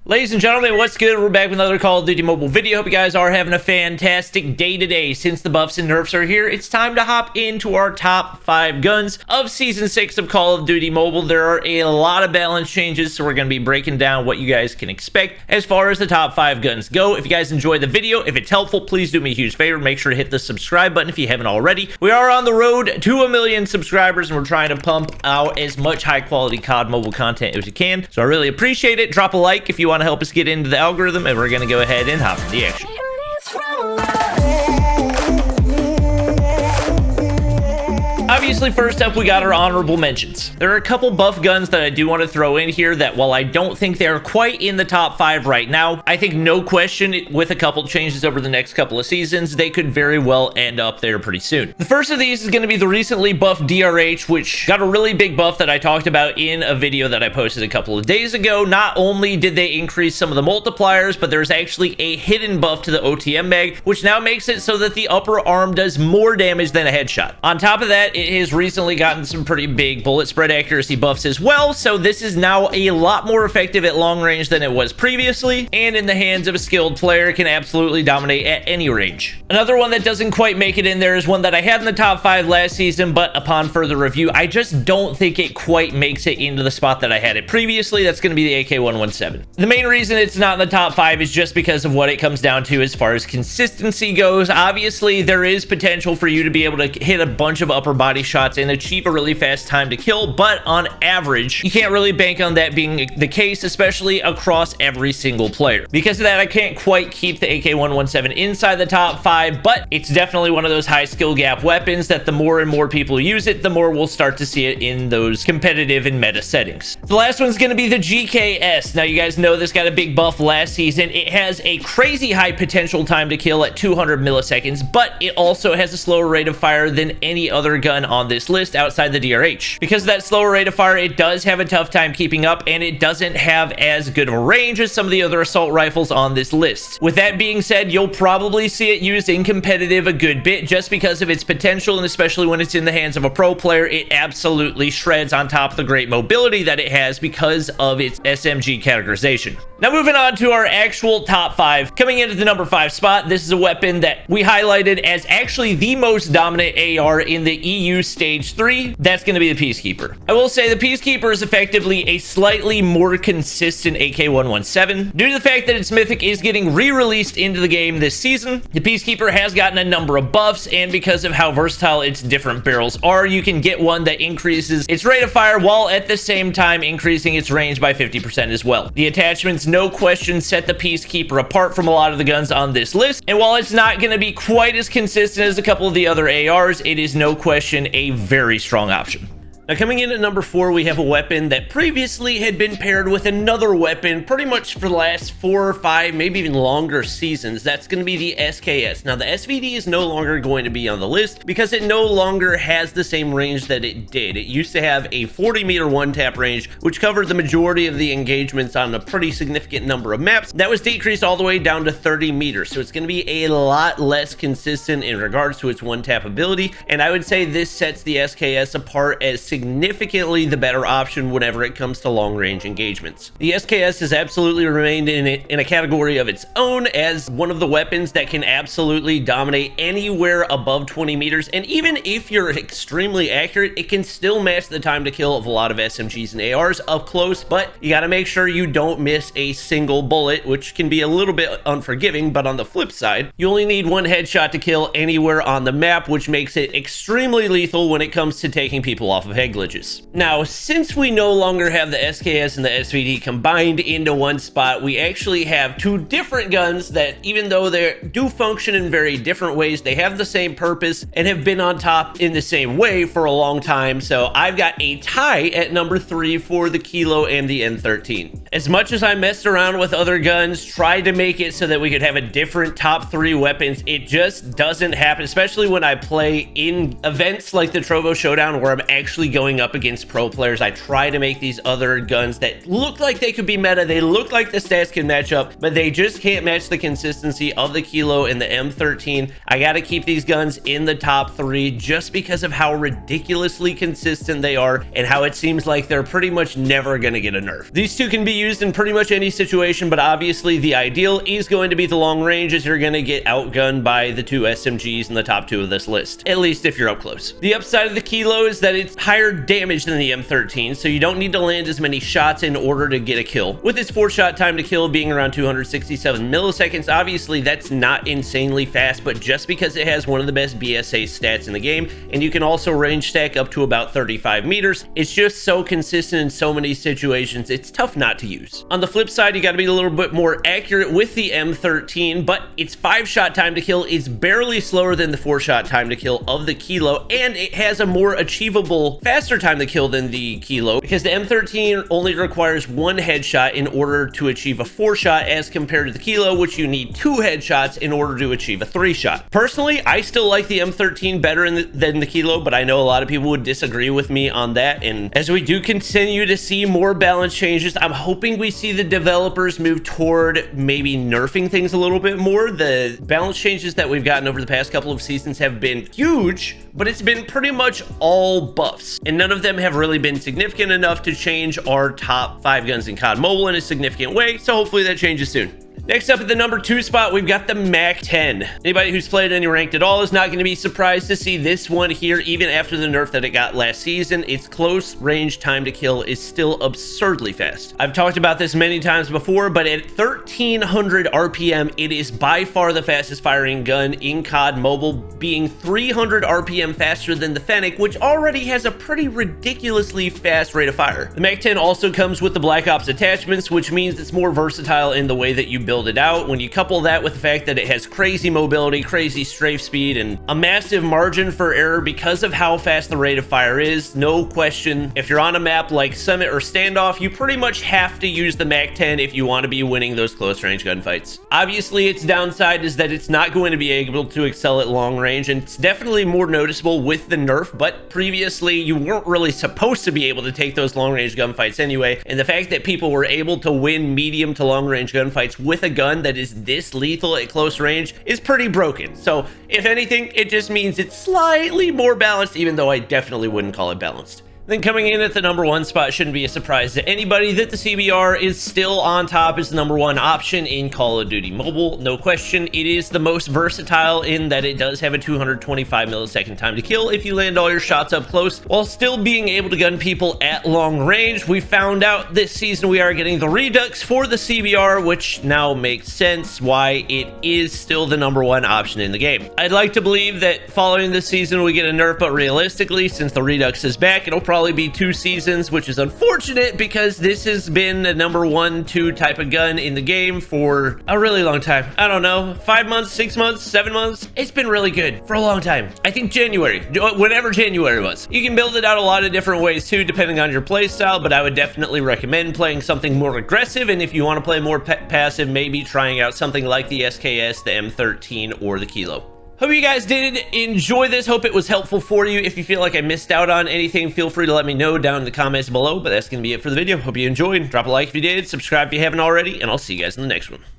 Ladies and gentlemen, what's good? We're back with another Call of Duty mobile video. Hope you guys are having a fantastic day today. Since the buffs and nerfs are here, it's time to hop into our top 5 guns of Season 6 of Call of Duty Mobile. There are a lot of balance changes, so we're going to be breaking down what you guys can expect as far as the top 5 guns go. If you guys enjoyed the video, if it's helpful, please do me a huge favor. Make sure to hit the subscribe button if you haven't already. We are on the road to 1 million subscribers, and we're trying to pump out as much high-quality COD mobile content as we can. So I really appreciate it. Drop a like if you want to help us get into the algorithm, and we're going to go ahead and hop into the action. Obviously, first up, we got our honorable mentions. There are a couple buff guns that I do want to throw in here that, while I don't think they're quite in the top 5 right now, I think no question, with a couple changes over the next couple of seasons, they could very well end up there pretty soon. The first of these is going to be the recently buffed DRH, which got a really big buff that I talked about in a video that I posted a couple of days ago. Not only did they increase some of the multipliers, but there's actually a hidden buff to the OTM mag, which now makes it so that the upper arm does more damage than a headshot. On top of that, it has recently gotten some pretty big bullet spread accuracy buffs as well, so this is now a lot more effective at long range than it was previously, and in the hands of a skilled player can absolutely dominate at any range. Another one that doesn't quite make it in there is one that I had in the top 5 last season, but upon further review, I just don't think it quite makes it into the spot that I had it previously. That's going to be the AK-117. The main reason it's not in the top 5 is just because of what it comes down to as far as consistency goes. Obviously, there is potential for you to be able to hit a bunch of upper body shots and achieve a really fast time to kill, but on average, you can't really bank on that being the case, especially across every single player. Because of that, I can't quite keep the AK-117 inside the top 5, but it's definitely one of those high skill gap weapons that the more and more people use it, the more we'll start to see it in those competitive and meta settings. The last one's going to be the GKS. Now, you guys know this got a big buff last season. It has a crazy high potential time to kill at 200 milliseconds, but it also has a slower rate of fire than any other gun on this list outside the DRH. Because of that slower rate of fire, it does have a tough time keeping up, and it doesn't have as good of a range as some of the other assault rifles on this list. With that being said, you'll probably see it used in competitive a good bit just because of its potential, and especially when it's in the hands of a pro player, it absolutely shreds on top of the great mobility that it has because of its SMG categorization. Now, moving on to our actual top 5. Coming into the number 5 spot, this is a weapon that we highlighted as actually the most dominant AR in the EU Stage 3. That's going to be the Peacekeeper. I will say the Peacekeeper is effectively a slightly more consistent AK-117. Due to the fact that its mythic is getting re-released into the game this season, the Peacekeeper has gotten a number of buffs, and because of how versatile its different barrels are, you can get one that increases its rate of fire while at the same time increasing its range by 50% as well. The attachments, no question, set the Peacekeeper apart from a lot of the guns on this list, and while it's not going to be quite as consistent as a couple of the other ARs, it is no question a very strong option. Now, coming in at number 4, we have a weapon that previously had been paired with another weapon pretty much for the last 4 or 5, maybe even longer seasons. That's going to be the SKS. Now, the SVD is no longer going to be on the list because it no longer has the same range that it did. It used to have a 40-meter one-tap range, which covered the majority of the engagements on a pretty significant number of maps. That was decreased all the way down to 30 meters, so it's going to be a lot less consistent in regards to its one-tap ability, and I would say this sets the SKS apart as significantly the better option whenever it comes to long-range engagements. The SKS has absolutely remained in a category of its own as one of the weapons that can absolutely dominate anywhere above 20 meters, and even if you're extremely accurate, it can still match the time to kill of a lot of SMGs and ARs up close, but you gotta make sure you don't miss a single bullet, which can be a little bit unforgiving. But on the flip side, you only need one headshot to kill anywhere on the map, which makes it extremely lethal when it comes to taking people off of head glitches. Now, since we no longer have the SKS and the SVD combined into one spot, we actually have 2 different guns that, even though they do function in very different ways, they have the same purpose and have been on top in the same way for a long time. So I've got a tie at number 3 for the Kilo and the N13. As much as I messed around with other guns, tried to make it so that we could have a different top 3 weapons, it just doesn't happen, especially when I play in events like the Trovo Showdown where I'm actually going up against pro players, I try to make these other guns that look like they could be meta, they look like the stats can match up, but they just can't match the consistency of the Kilo and the M13. I got to keep these guns in the top 3 just because of how ridiculously consistent they are and how it seems like they're pretty much never going to get a nerf. These two can be used in pretty much any situation, but obviously the ideal is going to be the long range, as you're going to get outgunned by the 2 SMGs in the top 2 of this list, at least if you're up close. The upside of the Kilo is that it's higher damage than the M13, so you don't need to land as many shots in order to get a kill. With its 4-shot time to kill being around 267 milliseconds, obviously that's not insanely fast, but just because it has one of the best BSA stats in the game, and you can also range stack up to about 35 meters, it's just so consistent in so many situations, it's tough not to use. On the flip side, you got to be a little bit more accurate with the M13, but its 5-shot time to kill is barely slower than the 4-shot time to kill of the Kilo, and it has a more achievable, faster time to kill than the Kilo, because the M13 only requires 1 headshot in order to achieve a 4-shot, as compared to the Kilo, which you need 2 headshots in order to achieve a 3-shot. Personally, I still like the M13 better than the Kilo, but I know a lot of people would disagree with me on that, and as we do continue to see more balance changes, I'm hoping we see the developers move toward maybe nerfing things a little bit more. The balance changes that we've gotten over the past couple of seasons have been huge, but it's been pretty much all buffs, and none of them have really been significant enough to change our top 5 guns in COD Mobile in a significant way, so hopefully that changes soon. Next up at the number 2 spot, we've got the MAC-10. Anybody who's played any ranked at all is not going to be surprised to see this one here, even after the nerf that it got last season. Its close range time to kill is still absurdly fast. I've talked about this many times before, but at 1300 RPM, it is by far the fastest firing gun in COD Mobile, being 300 RPM faster than the Fennec, which already has a pretty ridiculously fast rate of fire. The MAC-10 also comes with the Black Ops attachments, which means it's more versatile in the way that you build it out. When you couple that with the fact that it has crazy mobility, crazy strafe speed, and a massive margin for error because of how fast the rate of fire is, no question, if you're on a map like Summit or Standoff, you pretty much have to use the MAC-10 if you want to be winning those close range gunfights. Obviously, its downside is that it's not going to be able to excel at long range, and it's definitely more noticeable with the nerf, but previously you weren't really supposed to be able to take those long range gunfights anyway, and the fact that people were able to win medium to long range gunfights with a gun that is this lethal at close range is pretty broken. So if anything, it just means it's slightly more balanced, even though I definitely wouldn't call it balanced. Then coming in at the number 1 spot, shouldn't be a surprise to anybody that the CBR is still on top as the number 1 option in Call of Duty Mobile. No question, it is the most versatile in that it does have a 225 millisecond time to kill if you land all your shots up close, while still being able to gun people at long range. We found out this season we are getting the Redux for the CBR, which now makes sense why it is still the number 1 option in the game. I'd like to believe that following this season we get a nerf, but realistically, since the Redux is back, it'll probably be 2 seasons, which is unfortunate because this has been the number 1, 2 type of gun in the game for a really long time. I don't know, 5 months, 6 months, 7 months. It's been really good for a long time. I think January, whenever January was. You can build it out a lot of different ways too, depending on your play style, but I would definitely recommend playing something more aggressive, and if you want to play more passive, maybe trying out something like the SKS, the M13, or the Kilo. Hope you guys did enjoy this. Hope it was helpful for you. If you feel like I missed out on anything, feel free to let me know down in the comments below, but that's going to be it for the video. Hope you enjoyed. Drop a like if you did, subscribe if you haven't already, and I'll see you guys in the next one.